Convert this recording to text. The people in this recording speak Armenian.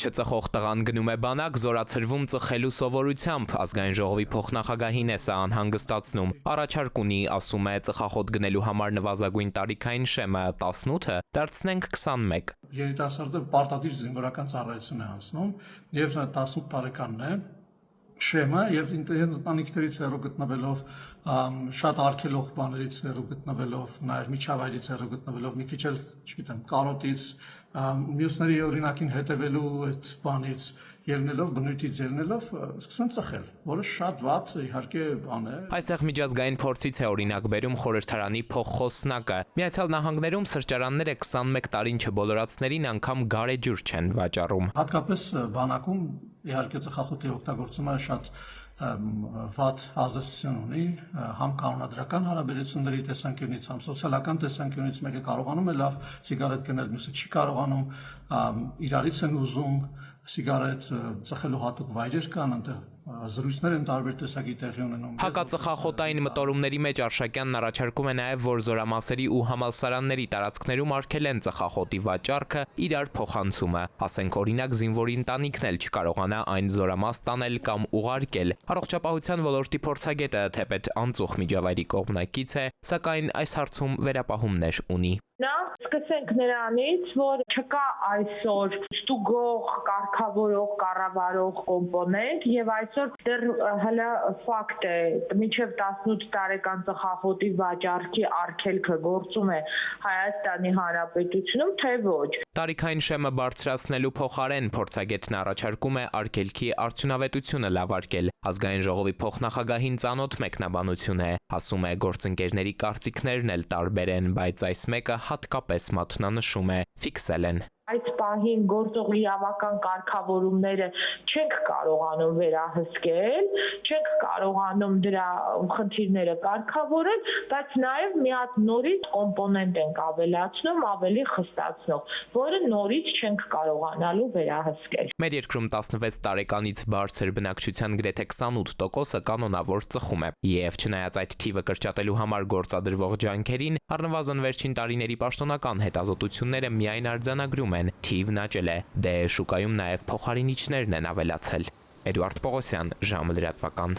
Չծխող տղան գնում է բանակ, զորացրվում ծխելու սովորությամբ, ազգային ժողովի փոխնախագահին է սա անհանգստացնում։ Առաջարկ ունի, ասում է, ծխախոտ գնելու համար նվազագույն տարիքային շեմը 18-ը դարձնենք 21։ Երիտասարդը պարտադիր զինվորական ծառայություն է անցնում եւ 18 տարեկանն է շեմը եւ ընտանիքներից հեռու գտնվելով, շատ արգելող բաներից հեռու գտնվելով, նաեւ միջավայրից հեռու գտնվելով, մի քիչ էլ, չգիտեմ, կարոտից, մյուսների օրինակին հետևելու այդ բանից ելնելով, բնույթից ելնելով, սկսում ծխել, որը շատ վատ իհարկե բան է։ Այստեղ միջազգային փորձից է օրինակ բերում խորհրդարանի փոխխոսնակը։ Միացյալ Նահանգներում սրճարանները 21 տարին չբոլորացներին անգամ գարեջուր չեն վաճառում։ Հատկապես բանակում իհարկե ծխախոտի օգտագործումը շատ վատ ազդեցություն ունի համ կանոնադրական հարաբերությունների տեսանկյունից, համ սոցիալական տեսանկյունից, մեկը կարողանում է լավ սիգարետ գնել, մյուսը չի կարողանում, իրարից են ուզում սիգարետ ծխելու հատուկ վայրեր կան, այնտեղ զրույցներ են տարբեր տեսակի տեղի ունենում։ Հակածխախոտային մտորումների մեջ Արշակյանն առաջարկում է նաև, որ զորամասերի ու համալսարանների տարածքներում արգելեն ծխախոտի վաճառքը, իրար փոխանցումը։ Ասենք օրինակ զինվորի ընտանիքն էլ չկարողանա այն զորամաս տանել կամ ուղարկել։ Առողջապահության ոլորտի փորձագետը թեպետ անծուխ միջավայրի կողմնակից է, սակայն այս հարցում վերապահումներ ունի։ Նախ սկսենք նրանից, որ չկա այսօր ստուգող, կարգավորող, կառավարող կոմպոնենտ եւ այսօր դեռ հələ ֆակտ է, մինչեւ 18 տարեկան ծխախոտի վաճառքի արգելքը գործում է Հայաստանի Հանրապետությունում, թե ոչ։ Տարիքային շեմը բարձրացնելու փոխարեն փորձագետն առաջարկում է արգելքի արդյունավետությունը լավարկել։ Ազգային ժողովի փոխնախագահին ծանոթ մեկնաբանություն է, ասում է գործընկերների կարծիքներն էլ տարբեր են, բայց այս մեկը հատկապես մատնանշում է, ֆիքսել են։ Այս պահին գործող իրավական կարգավորումները չենք կարողանում վերահսկել, չենք կարողանում դրա խնդիրները կարգավորել, բայց նաև մի հատ նորից կոմպոնենտ ենք ավելացնում, ավելի խստացնող, որը նորից չենք կարողանալու վերահսկել։ Մեր երկրում 16 տարեկանից բարձր բնակչության գրեթե 28%-ը կանոնավոր ծխում է, եւ չնայած այդ թիվը կրճատելու համար գործադրվող ջանքերին, առնվազն վերջին տարիների պաշտոնական հետազոտությունները միայն արձանագրում են, թիվն աճել է, դե շուկայում նաև փոխարինիչներն են ավելացել։ Էդուարդ Պողոսյան, ժամը լրատվական։